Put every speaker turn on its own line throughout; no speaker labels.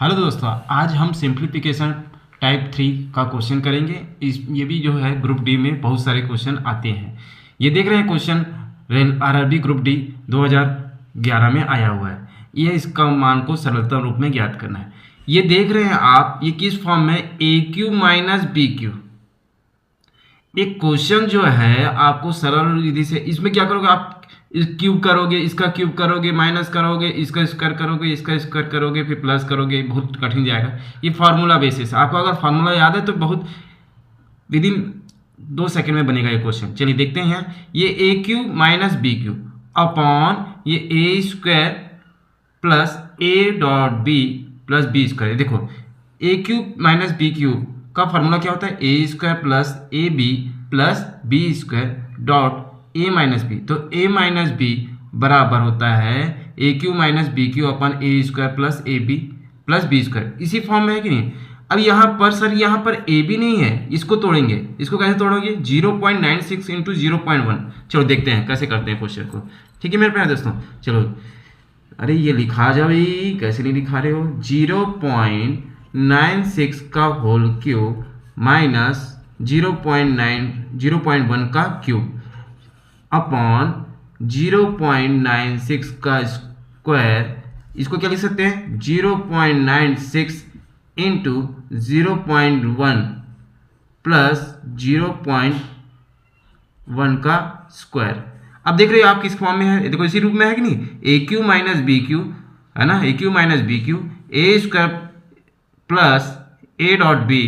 Hello दोस्तों, आज हम सिंप्लीफिकेशन टाइप 3 का क्वेश्चन करेंगे। ये भी जो है ग्रुप डी में बहुत सारे क्वेश्चन आते हैं। ये देख रहे हैं question rail RRB group D 2011 में आया हुआ है। ये इसका मान को सरलतम रूप में ज्ञात करना है। ये देख रहे हैं आप, ये किस फॉर्म में, a cube minus b Q. एक क्वेश्चन जो है आपको सरल विधि से, इसमें क्या करोगे आप, क्यूब करोगे, इसका क्यूब करोगे, माइनस करोगे, इसका स्क्वायर करोगे, इसका स्क्वायर करोगे, फिर प्लस करोगे, बहुत कठिन जाएगा। ये फार्मूला बेसिस, आपको अगर फार्मूला याद है तो बहुत विद इन 2 सेकंड में बनेगा ये क्वेश्चन। चलिए देखते हैं। ये a cube minus b cube upon ये a square plus a dot b plus b square. देखो a cube minus b cube का फार्मूला क्या होता है, a square plus a b plus b square dot a minus b. तो a minus b बराबर होता है a cube minus b cube upon a square plus a b plus b square. इसी form में है कि नहीं। अब यहाँ पर सर, यहाँ पर ए बी नहीं है, इसको तोड़ेंगे। इसको कैसे तोड़ोगे, 0.96 इंटू 0.1। चलो देखते हैं कैसे करते हैं क्वेश्चन को। ठीक है मेरे प्यारे दोस्तों, चलो। अरे ये लिखा जा भाई, कैसे नहीं लिखा रहे हो। 0.96 का होल क्यूब माइनस 0.1 का क्यूब अपॉन 0.96 का स्क्वायर। इसको क्या लिख सकते हैं, 0.96 इंटू 0.1 प्लस 0.1 का स्क्वायर। अब देख रहे हो आप किस फॉर्म में है, देखो इसी रूप में है कि नहीं। A cube minus b cube है ना, a cube minus b cube a square plus a dot b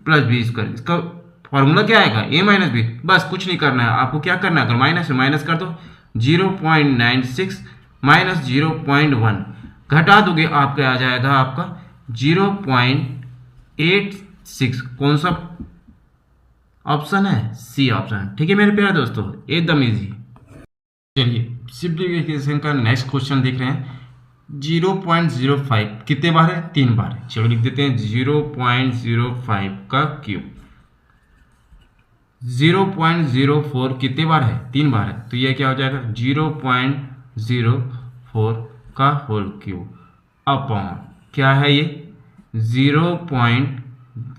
plus b square. इसका फॉर्मूला क्या आएगा, ए माइनस बी। बस कुछ नहीं करना है आपको, क्या करना है, अगर माइनस है माइनस कर दो। 0.96 माइनस 0.1 घटा दोगे, आपका आ जाएगा आपका 0.86। कौन सा ऑप्शन है, सी ऑप्शन। ठीक है मेरे प्यारे दोस्तों, एकदम इजी। चलिए सिंप्लीफिकेशन का नेक्स्ट क्वेश्चन देख रहे हैं। 0.05 कितने बार है, 3 बार है। चलो लिख देते हैं 0.05 का क्यूब। 0.04 कितने बार है, 3 बार है। तो यह क्या हो जाएगा, 0.04 का होल क्यूब अपॉन क्या है ये, 0.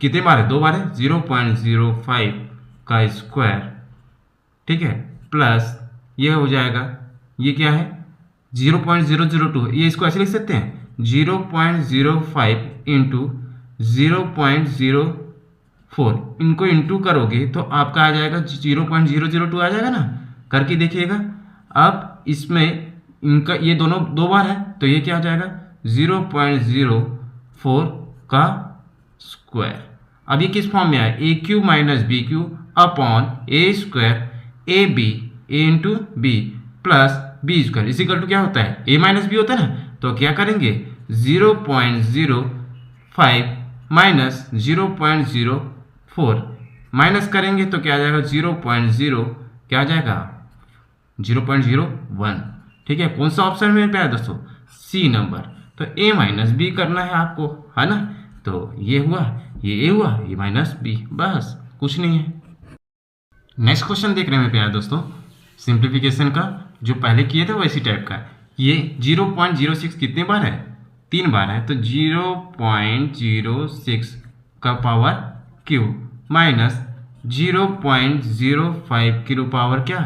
कितने बार है, 2 बार है, 0.05 का स्क्वायर। ठीक है, प्लस ये हो जाएगा, ये क्या है 0.002। ये इसको ऐसे लिख सकते हैं 0.05 इंटू 0.04। इनको इंटू करोगे तो आपका आ जाएगा 0.002 आ जाएगा ना, करके देखिएगा। अब इसमें इनका ये दोनों 2 बार है, तो ये क्या हो जाएगा 0.04 का स्क्वायर। अब ये किस फॉर्म में आया, a cube minus b cube upon a square a b a into b plus b square is equal to क्या होता है, ए माइनस बी होता है ना। तो क्या करेंगे 0.05 माइनस 0.04 माइनस करेंगे तो क्या आ जाएगा 0.0, क्या आ जाएगा 0.01। ठीक है, कौन सा ऑप्शन में प्यारे दोस्तों, सी नंबर। तो ए माइनस बी करना है आपको, है ना। तो ये हुआ, ये ए हुआ, ये माइनस बी, बस कुछ नहीं है। नेक्स्ट क्वेश्चन देख रहे हैं प्यारे दोस्तों, सिंप्लीफिकेशन का जो पहले किए थे वैसी टाइप का। ये 0.06 कितने बार है, 3 बार है। तो 0.06 का power cube minus 0.05 kilo power क्या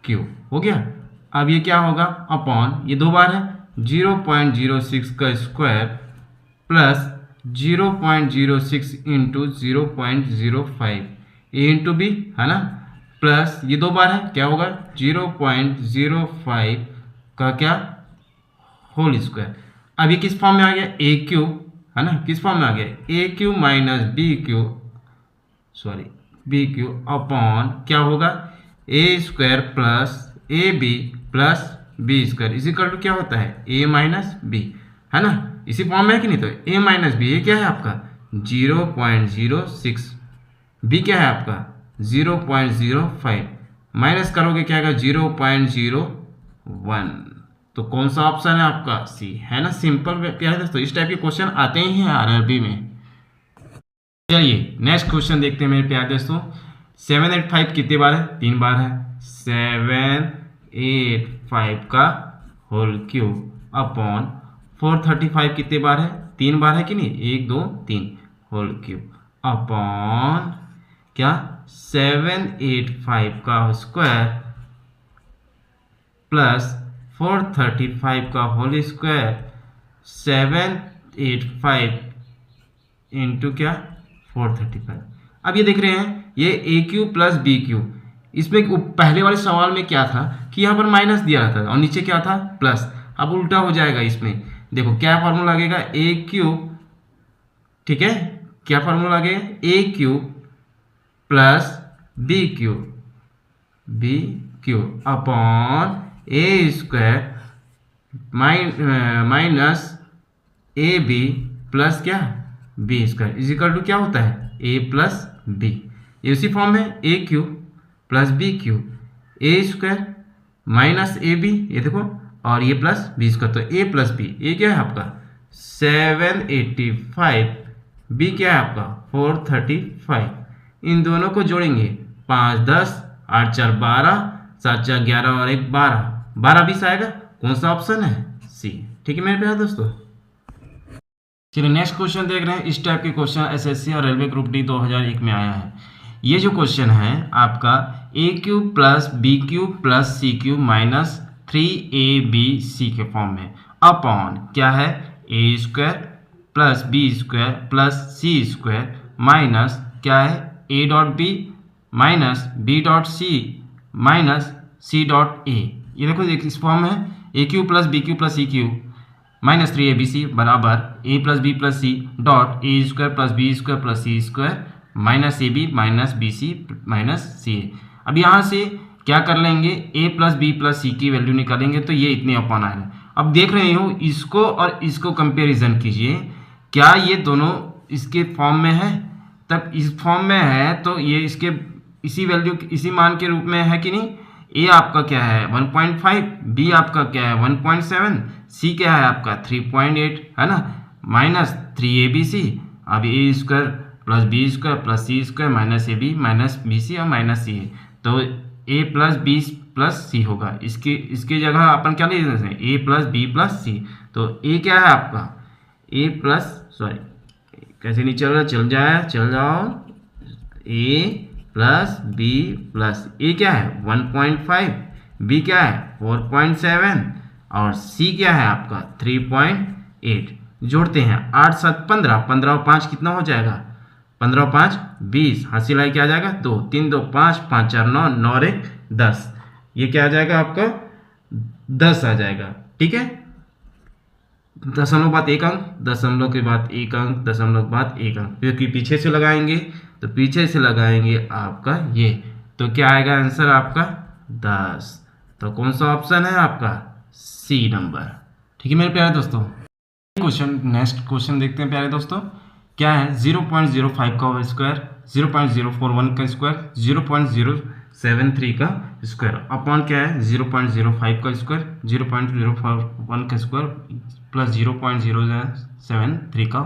क्यूब हो गया। अब ये क्या होगा, अपॉन ये 2 बार है, 0.06 का स्क्वायर प्लस 0.06 इंटू 0.05 ए इंटू बी, है ना, प्लस ये 2 बार है, क्या होगा 0.05 का क्या होल स्क्वायर। अब ये किस फॉर्म में आ गया, ए क्यू, है ना, किस फॉर्म में आ गया, ए cube minus b cube, sorry b cube upon क्या होगा a square plus a b plus b square is equal to क्या होता है, ए माइनस बी, है ना। इसी फॉर्म में है कि नहीं। तो ए माइनस बी ये क्या है आपका 0.06, बी क्या है आपका 0.05 माइनस करोगे क्या आएगा 0.01। तो कौन सा ऑप्शन है आपका, सी, है ना। सिंपल प्यारे दोस्तों, इस टाइप के क्वेश्चन आते ही हैं आरआरबी में। चलिए नेक्स्ट क्वेश्चन देखते हैं मेरे प्यारे दोस्तों। 785 कितने बार है, 3 बार है। 785 का होल क्यूब अपॉन 435 कितने बार है, 3 बार है कि नहीं, 1 2 3 होल क्यूब अपॉन क्या 785 का स्क्वायर प्लस 435 का होल स्क्वायर 785 इंटू क्या 435। अब ये देख रहे हैं ये a Q plus B Q, इसमें पहले वाले सवाल में क्या था कि यहाँ पर माइनस दिया रहता था और नीचे क्या था प्लस। अब उल्टा हो जाएगा इसमें, देखो क्या फार्मूला लगेगा ए क्यू, ठीक है क्या फार्मूला लगेगा a Q plus B cube upon a square minus a b plus क्या b square is equal to क्या होता है ए प्लस बी। ये उसी फॉर्म में a Q plus B cube a square minus a b, ये देखो और ये प्लस बी स्क्वायर, तो ए प्लस बी, ए क्या है आपका 785, बी क्या है आपका 435। इन दोनों को जोड़ेंगे 5 10 8 4 12 7 4 11 और 1 12, 12 20 आएगा। कौन सा ऑप्शन है सी, ठीक है मेरे प्यारे दोस्तों। चलिए नेक्स्ट क्वेश्चन देख रहे हैं। इस टाइप के क्वेश्चन एसएससी और रेलवे ग्रुप डी 2001 में आया है। ये जो क्वेश्चन है आपका a cube plus b cube plus c cube minus 3ab के फॉर्म में अपॉन क्या है a square plus b square plus c square minus क्या है a dot b minus b dot c minus c dot a. ये देखो इस form है a cube plus b cube plus c cube minus 3abc बराबर a plus b plus c dot a square plus b square plus c square minus a b minus b c minus c a. अब यहाँ से क्या कर लेंगे a plus b plus c की value निकालेंगे तो ये इतने अपॉन आएगा। अब देख रहे हो इसको और इसको कंपेरिजन कीजिए, क्या ये दोनों इसके फॉर्म में है, तब इस फॉर्म में है तो ये इसके इसी वैल्यू इसी मान के रूप में है कि नहीं। ए आपका क्या है 1.5, बी आपका क्या है 1.7, सी क्या है आपका 3.8 है ना, माइनस 3abc। अब a square plus b square plus c square minus a b minus b c और माइनस सी ए, तो a plus b plus c होगा। इसके जगह अपन क्या ले सकते हैं a plus b plus c, तो ए क्या है आपका ए प्लस सॉरी कैसे नहीं चल रहा, चल जाओ ए प्लस बी प्लस ए क्या है 1.5, बी क्या है 4.7 और सी क्या है आपका 3.8। जोड़ते हैं 8 7 15, 15 और 5 कितना हो जाएगा 15 और 5 20, हासिल लाई क्या आ जाएगा 2 3 2 5 5 4 9 9 और 1 10, ये क्या आ जाएगा आपका 10 आ जाएगा। ठीक है, दशमलव बाद 1 अंक, दशमलव के बाद 1 अंक, दशमलव के बाद 1 अंक, क्योंकि पीछे से लगाएंगे तो पीछे से लगाएंगे आपका ये, तो क्या आएगा आंसर आपका 10। तो कौन सा ऑप्शन है आपका सी नंबर। ठीक है मेरे प्यारे दोस्तों, क्वेश्चन नेक्स्ट क्वेश्चन देखते हैं प्यारे दोस्तों। क्या है 0.05 का स्क्वायर, 0.041 का स्क्वायर, 0.073 का स्क्वायर अपॉन क्या है 0.05 का स्क्वायर, 0.041 का स्क्वायर प्लस 0.073 का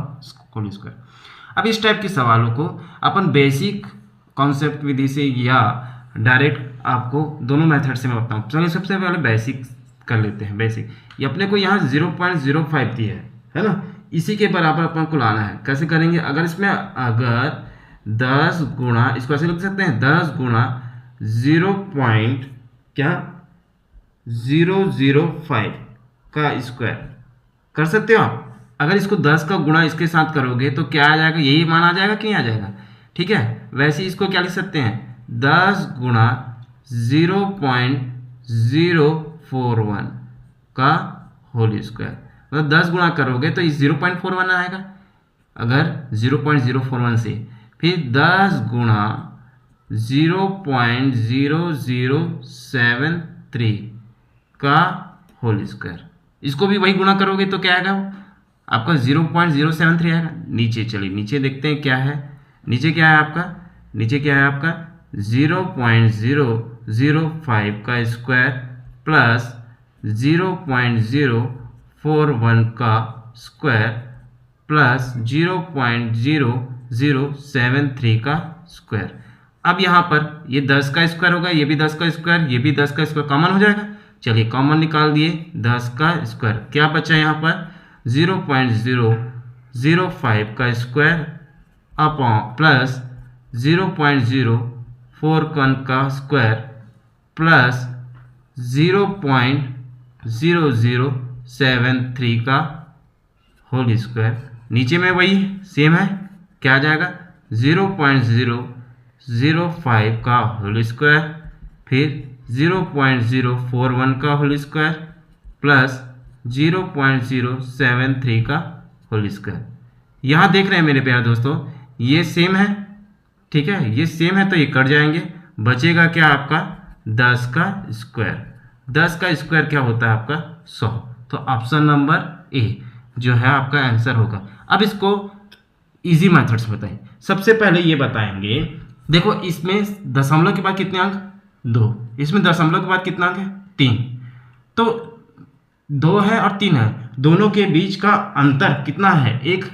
होल स्क्वायर। अब इस टाइप के सवालों को अपन बेसिक कॉन्सेप्ट विधि से या डायरेक्ट आपको दोनों मेथड से मैं बताऊँ। चलिए सबसे पहले बेसिक कर लेते हैं। बेसिक ये अपने को यहाँ 0.05 दी है ना, इसी के बराबर अपन को लाना है। कैसे करेंगे, अगर इसमें अगर 10 गुणा, इसको ऐसे लिख सकते हैं 10 गुणा 0.005 का स्क्वायर कर सकते हो आप। अगर इसको 10 का गुणा इसके साथ करोगे तो क्या आ जाएगा, यही मान आ जाएगा कि नहीं आ जाएगा। ठीक है, वैसे इसको क्या लिख सकते हैं 10 गुणा 0.041 का होल स्क्वायर, मतलब 10 गुणा करोगे तो इस 0.41 आएगा अगर 0.041 से, फिर 10 गुणा 0.0073 का होल स्क्वायर, इसको भी वही गुणा करोगे तो क्या आएगा आपका 0.073 आएगा। नीचे चलिए नीचे देखते हैं क्या है, नीचे क्या है आपका, नीचे क्या है आपका 0.005 का स्क्वायर प्लस 0.041 का स्क्वायर प्लस 0.0073 का स्क्वायर। अब यहाँ पर ये 10 का स्क्वायर होगा, ये भी 10 का स्क्वायर, ये भी 10 का स्क्वायर कॉमन हो जाएगा। चलिए कॉमन निकाल दिए, 10 का स्क्वायर क्या बचा यहाँ पर 0.0 0.05 का स्क्वायर अपॉन प्लस 0.041 का स्क्वायर प्लस 0.0073 का होल स्क्वायर। नीचे में वही सेम है, क्या आ जाएगा 0.005 का होल स्क्वायर, फिर 0.041 का होल स्क्वायर प्लस 0.073 का होल स्क्वायर। यहाँ देख रहे हैं मेरे प्यारे दोस्तों, ये सेम है, ठीक है, ये सेम है तो ये कट जाएंगे, बचेगा क्या आपका 10 का स्क्वायर। 10 का स्क्वायर क्या होता है आपका 100। तो ऑप्शन नंबर ए जो है आपका आंसर होगा। अब इसको इजी मेथड से बताएं। सबसे पहले ये बताएंगे, देखो इसमें दशमलव के बाद कितने अंक 2, इसमें दशमलव के बाद कितना अंक है 3, तो 2 है और 3 है, दोनों के बीच का अंतर कितना है 1,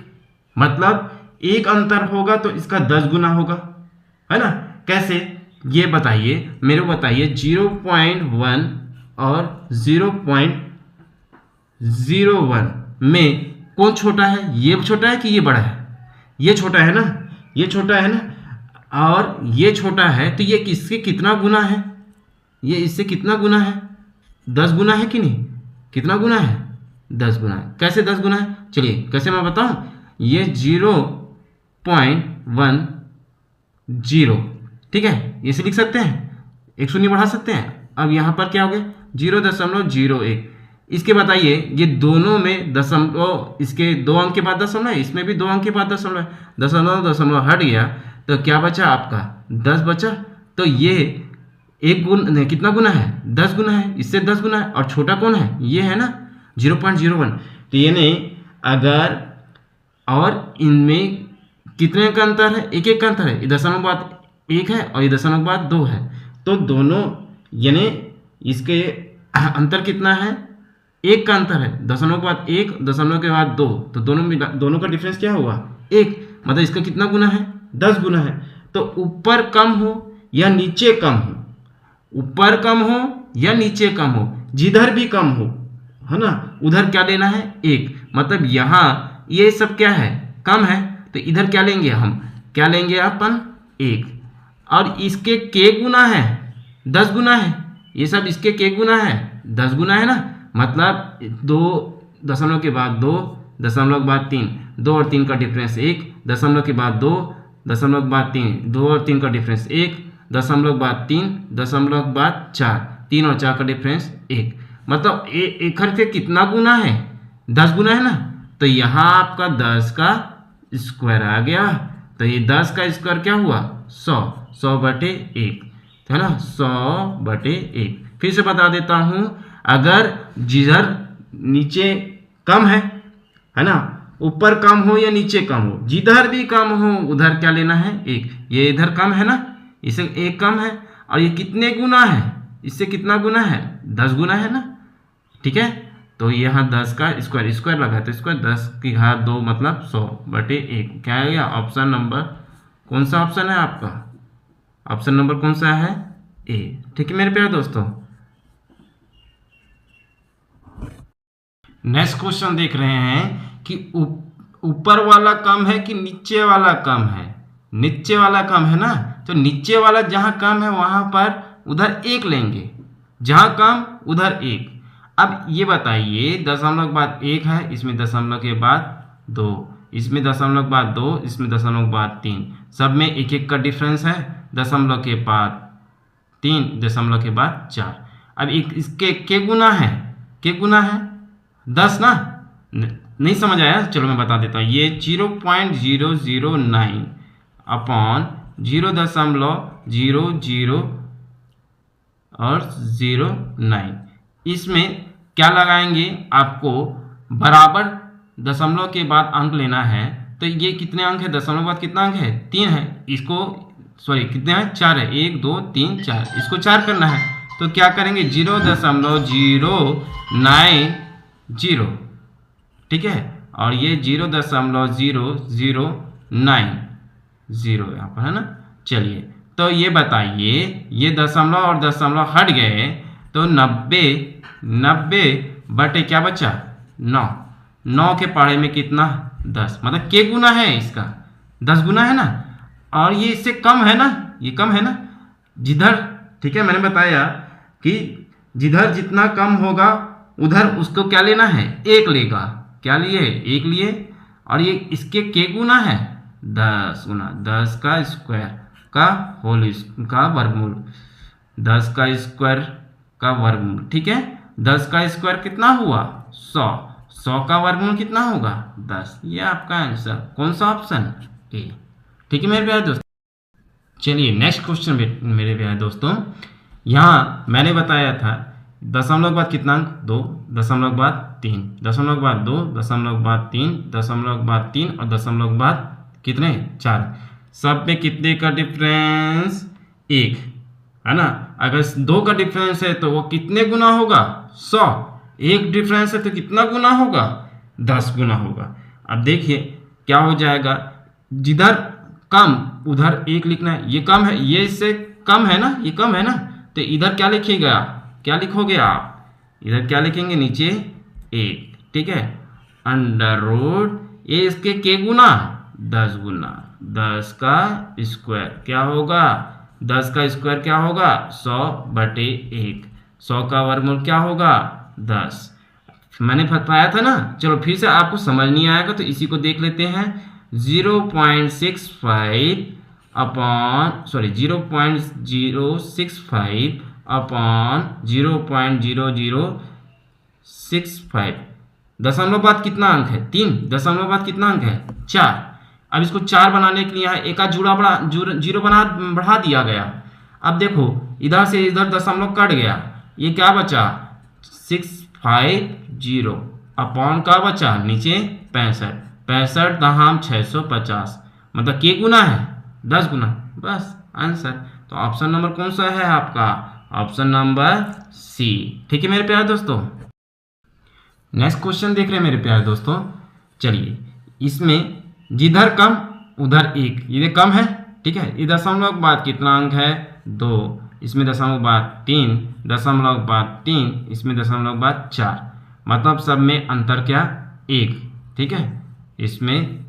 मतलब एक अंतर होगा तो इसका 10 गुना होगा, है ना। कैसे ये बताइए, मेरे को बताइए 0.1 और 0.01 में कौन छोटा है, ये छोटा है कि ये बड़ा है, ये छोटा है ना, ये छोटा है ना, और ये छोटा है तो ये किससे कितना गुना है, ये इससे कितना गुना है 10 गुना है कि नहीं, कितना गुना है 10 गुना है। कैसे 10 गुना है, चलिए कैसे मैं बताऊं, ये 0.10, ठीक है, इसे लिख सकते हैं, एक शून्य बढ़ा सकते हैं। अब यहाँ पर क्या हो गया 0.01, इसके बताइए ये दोनों में दशमलव, इसके 2 अंक के बाद दशमलव है, इसमें भी 2 अंक के बाद दशमलव है, दशमलव हट गया तो क्या बचा आपका 10 बचा। तो ये एक गुण कितना गुना है 10 गुना है, इससे 10 गुना है, और छोटा कौन है ये है ना 0.01। तो ये नहीं, अगर और इनमें कितने का अंतर है, एक एक का अंतर है, ये दशमलव बाद 1 है और ये दशमलव बाद 2 है, तो दोनों यानी इसके अंतर कितना है 1 का अंतर है, दशमलव के बाद 1, दशमलव के बाद 2, तो दोनों का डिफरेंस क्या हुआ 1, मतलब इसका कितना गुना है 10 गुना है। तो ऊपर कम हो या नीचे कम हो, ऊपर कम हो या नीचे कम हो, जिधर भी कम हो, है ना, उधर क्या लेना है 1, मतलब यहाँ ये सब क्या है कम है तो इधर क्या लेंगे हम, क्या लेंगे अपन 1, और इसके के गुना है 10 गुना है, ये सब इसके के गुना है 10 गुना है ना, मतलब 2 दशमलव के बाद 2, दशमलव के बाद 3, 2 और 3 का डिफरेंस 1, दशमलव के बाद 2, दशमलव के बाद 3, 2 और 3 का डिफरेंस 1, दशमलव के बाद 3, दशमलव के बाद 4, 3 और 4 का डिफरेंस 1, मतलब एक के कितना गुना है 10 गुना है ना। तो यहाँ आपका 10 का स्क्वायर आ गया, तो ये 10 का स्क्वायर क्या हुआ 100/1, है ना 100/1। फिर से बता देता हूँ, अगर जिधर नीचे कम है ना, ऊपर कम हो या नीचे कम हो, जिधर भी कम हो उधर क्या लेना है 1, ये इधर कम है ना, इसे 1 कम है, और ये कितने गुना है, इससे कितना गुना है 10 गुना है ना, ठीक है। तो यहाँ 10 का स्क्वायर लगा, तो स्क्वायर 10 की घात 2 मतलब 100/1, क्या है ये ऑप्शन नंबर, कौन सा ऑप्शन है आपका, ऑप्शन नंबर कौन सा है ए, ठीक है मेरे प्यारे दोस्तों। नेक्स्ट क्वेश्चन देख रहे हैं कि ऊपर वाला कम है कि नीचे वाला कम है, नीचे वाला कम है ना, तो नीचे वाला जहां कम है वहां पर उधर 1 लेंगे, जहां कम उधर 1। अब ये बताइए दशमलव के बाद 1 है, इसमें दशमलव के बाद 2, इसमें दशमलव के बाद 2, इसमें दशमलव के बाद 3, सब में 1 का डिफरेंस है, दशमलव के बाद 3, दशमलव के बाद 4। अब इसके के गुना है, के गुना है 10 ना, नहीं समझ आया, चलो मैं बता देता हूँ, ये 0.009 अपॉन 0.00 और 09, इसमें क्या लगाएंगे, आपको बराबर दशमलव के बाद अंक लेना है, तो ये कितने अंक है, दशमलव के बाद कितना अंक है 3 है, इसको सॉरी कितने हैं 4 है, 1 2 3 4, इसको 4 करना है, तो क्या करेंगे 0.090, ठीक है, और ये 0.0090 यहाँ पर है ना। चलिए तो ये बताइए, ये दशमलव और दशमलव हट गए तो 90 बटे क्या बचा 9, 9 के पहाड़े में कितना 10, मतलब के गुना है इसका, 10 गुना है ना, और ये इससे कम है ना, ये कम है ना जिधर, ठीक है। मैंने बताया कि जिधर जितना कम होगा उधर उसको क्या लेना है, 1 लेगा। क्या लिए, 1 लिए, और ये इसके के गुना है 10 गुना 10 का स्क्वायर का होल का वर्गमूल, 10 का स्क्वायर का वर्गमूल, ठीक है। 10 का स्क्वायर कितना हुआ 100, 100 का वर्गमूल कितना होगा 10। ये आपका आंसर, कौन सा ऑप्शन, ए, ठीक है मेरे प्यारे दोस्तों। चलिए नेक्स्ट क्वेश्चन मेरे प्यारे दोस्तों, यहाँ मैंने बताया था दशमलव के बाद कितना अंक 2, दशमलव के बाद 3, दशमलव के बाद 2, दशमलव के बाद 3, दशमलव के बाद 3 और दशमलव के बाद कितने 4, सब में कितने का डिफरेंस 1 है ना। अगर 2 का डिफरेंस है तो वो कितने गुना होगा 100, 1 डिफरेंस है तो कितना गुना होगा 10 गुना होगा। अब देखिए क्या हो जाएगा, जिधर कम उधर 1 लिखना है, ये कम है, ये इससे कम है ना, ये कम है ना, तो इधर क्या लिखिएगा, क्या लिखोगे आप, इधर क्या लिखेंगे नीचे 1, ठीक है। अंडर रूट ये इसके के गुना 10 गुना 10 का स्क्वायर क्या होगा, 10 का स्क्वायर क्या होगा 100/1, 100 का वर्गमूल क्या होगा 10। मैंने बताया था ना, चलो फिर से आपको समझ नहीं आएगा तो इसी को देख लेते हैं। 0.65 अपॉन 0.065 अपॉन 0.0065, दशमलव बाद कितना अंक है 3, दशमलव बाद कितना अंक है 4। अब इसको 4 बनाने के लिए यहाँ एक आध जीरो बढ़ा दिया गया। अब देखो इधर से इधर दशमलव कट गया, ये क्या बचा 650 अपॉन का बचा नीचे 65 दहाम 650, मतलब के गुना है 10 गुना, बस आंसर। तो ऑप्शन नंबर कौन सा है आपका, ऑप्शन नंबर सी, ठीक है मेरे प्यारे दोस्तों। नेक्स्ट क्वेश्चन देख रहे हैं मेरे प्यारे दोस्तों, चलिए इसमें जिधर कम उधर 1, ये कम है, ठीक है। ये दशमलव के बाद कितना अंक है 2, इसमें दशमलव के बाद 3, दशमलव के बाद 3, इसमें दशमलव के बाद 4, मतलब सब में अंतर क्या 1, ठीक है। इसमें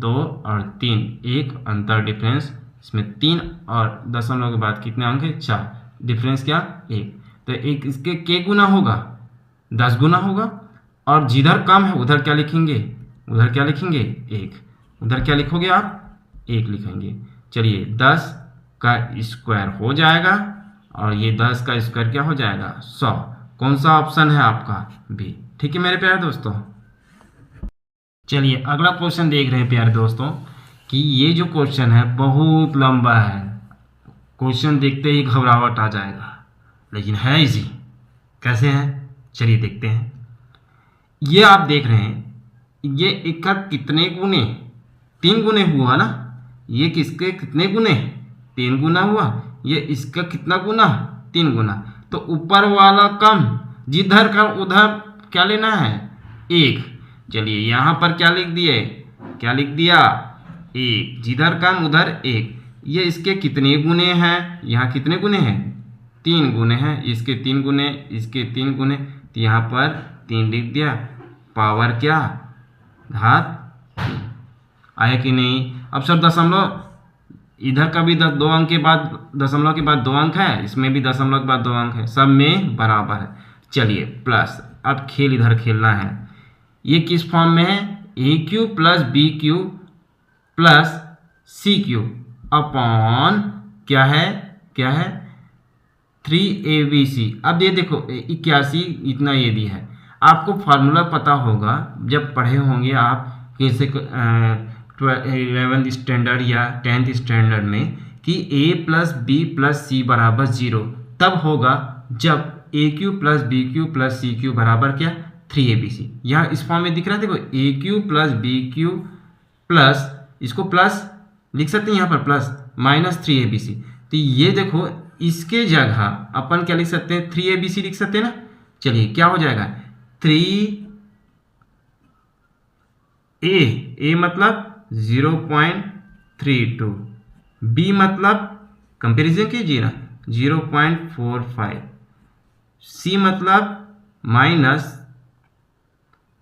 2 और 3 1 अंतर डिफरेंस, इसमें 3 और दशमलव के बाद कितने अंक है 4, डिफरेंस क्या 1, तो एक इसके के गुना होगा 10 गुना होगा, और जिधर कम है उधर क्या लिखेंगे, उधर क्या लिखेंगे 1, उधर क्या लिखोगे आप 1 लिखेंगे। चलिए 10 का स्क्वायर हो जाएगा और ये 10 का स्क्वायर क्या हो जाएगा 100, कौन सा ऑप्शन है आपका बी, ठीक है मेरे प्यारे दोस्तों। चलिए अगला क्वेश्चन देख रहे हैं प्यारे दोस्तों कि ये जो क्वेश्चन है बहुत लंबा है, क्वेश्चन देखते ही घबराहट आ जाएगा, लेकिन है इजी। कैसे है चलिए देखते हैं। ये आप देख रहे हैं, ये 1 का कितने गुने 3 गुने हुआ ना, ये किसके कितने गुने 3 गुना हुआ, ये इसका कितना गुना 3 गुना, तो ऊपर वाला कम जिधर का उधर क्या लेना है 1। चलिए यहाँ पर क्या लिख दिए, क्या लिख दिया 1, जिधर कम उधर 1। ये इसके कितने गुने हैं, यहाँ कितने गुने हैं 3 गुने हैं, इसके 3 गुने, इसके 3 गुने, तो यहाँ पर 3 लिख दिया, पावर क्या घात आया कि नहीं। अब सर दशमलव इधर का भी 2 अंक के बाद दशमलव के बाद 2 अंक है, इसमें भी दशमलव के बाद 2 अंक है, सब में बराबर है। चलिए प्लस, अब खेल इधर खेलना है। ये किस फॉर्म में है AQ plus BQ plus CQ upon क्या है 3ABC। अब ये देखो 81 इतना ये दी है, आपको फार्मूला पता होगा जब पढ़े होंगे आप कैसे 11th स्टैंडर्ड या 10th स्टैंडर्ड में कि A plus B plus C बराबर 0 तब होगा जब AQ plus BQ plus CQ बराबर क्या 3ABC। यहाँ इस फॉर्म में दिख रहा है, देखो AQ प्लस BQ प्लस, इसको प्लस लिख सकते हैं यहाँ पर प्लस माइनस 3ABC। तो ये देखो इसके जगह अपन क्या लिख सकते हैं 3ABC लिख सकते हैं ना। चलिए क्या हो जाएगा 3A मतलब 0.32, B मतलब कंपैरिजन कीजिए ना 0.45, C मतलब माइनस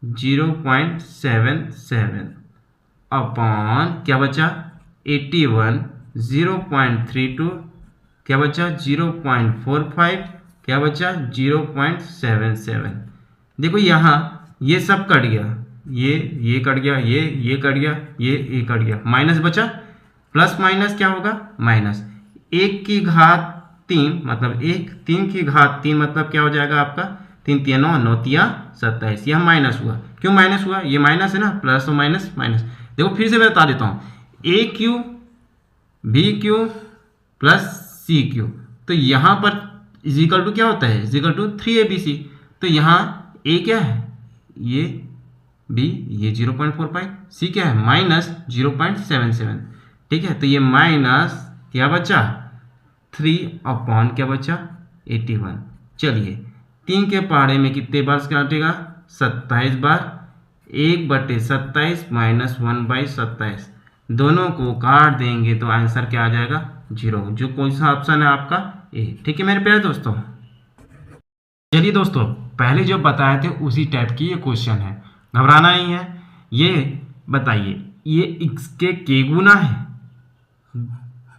0.77, अपॉन क्या बचा 81, 0.32 क्या बचा 0.45 क्या बचा 0.77। देखो यहाँ ये सब कट गया, ये कट गया, ये कट गया, ये कट गया, माइनस बचा, प्लस माइनस क्या होगा माइनस। 1 की घात 3 मतलब 3 की घात 3 मतलब क्या हो जाएगा आपका 3 3 9 9 3 27। यह माइनस हुआ, क्यों माइनस हुआ, ये माइनस है ना, प्लस और माइनस माइनस। देखो फिर से मैं बता देता हूँ, a cube b Q plus C cube, तो यहाँ पर इजिकल टू क्या होता है, इजिकल टू 3abc। तो यहाँ ए क्या है, ये बी, ये 0.45, सी क्या है माइनस 0.77। ठीक है, तो ये माइनस क्या बचा 3 अपॉन क्या बचा 81। चलिए 3 के पहाड़े में कितने बार काटेगा 27 बार, 1/27 माइनस 1/27, दोनों को काट देंगे तो आंसर क्या आ जाएगा 0, जो कौन सा ऑप्शन है आपका ए। ठीक है मेरे प्यारे दोस्तों। चलिए दोस्तों, पहले जो बताए थे उसी टाइप की ये क्वेश्चन है, घबराना नहीं है। ये बताइए, ये इसके के गुना है,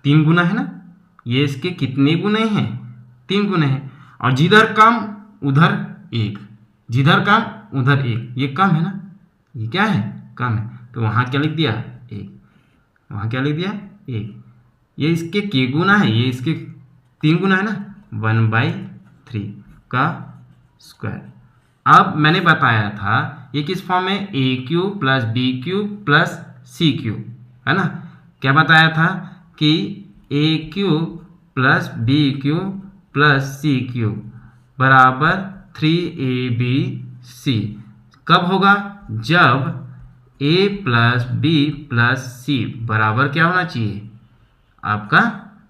3 गुना है ना, ये इसके कितने गुने हैं 3 गुने हैं, और जिधर कम उधर 1, जिधर कम उधर 1, ये कम है ना, ये क्या है कम है, तो वहाँ क्या लिख दिया 1, वहाँ क्या लिख दिया 1। ये इसके के गुना है, ये इसके 3 गुना है ना, 1/3 का स्क्वायर। अब मैंने बताया था ये किस फॉर्म में, a Q plus B Q plus C cube, है ना। क्या बताया था कि a Q plus B Q plus C cube बराबर 3abc। कब होगा, जब a plus b plus c बराबर क्या होना चाहिए आपका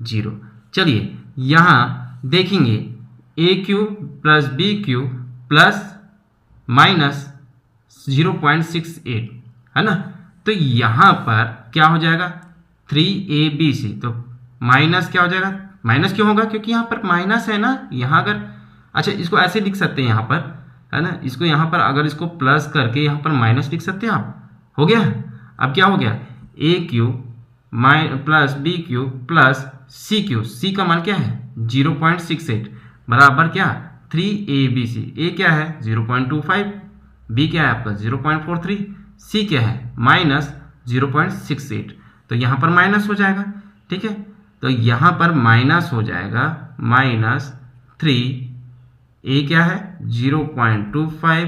0। चलिए यहाँ देखेंगे a Q plus B Q plus minus 0.68 है ना, तो यहाँ पर क्या हो जाएगा 3abc, तो माइनस क्या हो जाएगा, माइनस क्यों होगा क्योंकि यहाँ पर माइनस है ना, यहाँ अगर अच्छा इसको ऐसे लिख सकते हैं यहाँ पर, है ना, इसको यहाँ पर अगर इसको प्लस करके यहाँ पर माइनस लिख सकते हैं आप, हो गया। अब क्या हो गया ए Q plus B Q plus सी क्यू, सी का मान क्या है 0.68 बराबर क्या 3abc। ए क्या है 0.25, बी क्या है आपका 0.43, सी क्या है माइनस 0.68, तो यहाँ पर माइनस हो जाएगा। ठीक है, तो यहाँ पर माइनस हो जाएगा -3, ए क्या है 0.25,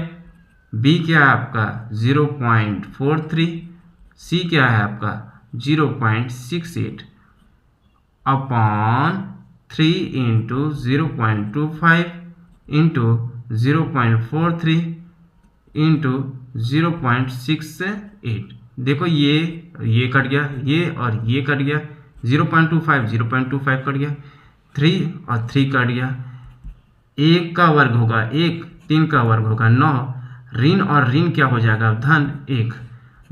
बी क्या है आपका 0.43, सी क्या है आपका 0.68 अपॉन 3 इंटू 0.25 इंटू 0.43 इंटू 0.68। देखो ये कट गया, ये और ये कट गया, 0.25 कट गया, 3 और 3 कट गया, 1 का वर्ग होगा 1, 3 का वर्ग होगा 9, ऋण और ऋण क्या हो जाएगा धन 1,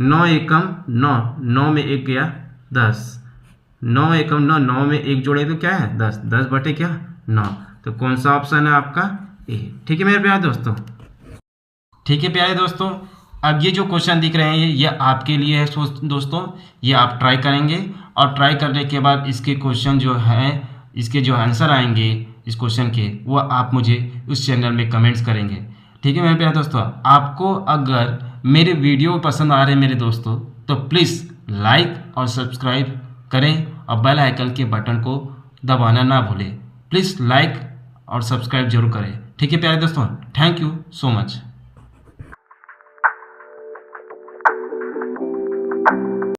9 एकम 9, 9 में 1 गया 10, 9 एकम 9, 9 में 1 जोड़े तो क्या है 10, 10 बटे क्या 9, तो कौन सा ऑप्शन है आपका ए। ठीक है मेरे प्यारे दोस्तों। ठीक है प्यारे दोस्तों, अब ये जो क्वेश्चन दिख रहे हैं ये आपके लिए है दोस्तों, ये आप ट्राई करेंगे और ट्राई करने के बाद इसके क्वेश्चन जो है, इसके जो आंसर आएंगे इस क्वेश्चन के, वो आप मुझे उस चैनल में कमेंट्स करेंगे। ठीक है मेरे प्यारे दोस्तों, आपको अगर मेरे वीडियो पसंद आ रहे हैं मेरे दोस्तों, तो प्लीज़ लाइक और सब्सक्राइब करें और बेल आइकन के बटन को दबाना ना भूलें। प्लीज़ लाइक और सब्सक्राइब जरूर करें। ठीक है प्यारे दोस्तों, थैंक यू सो मच।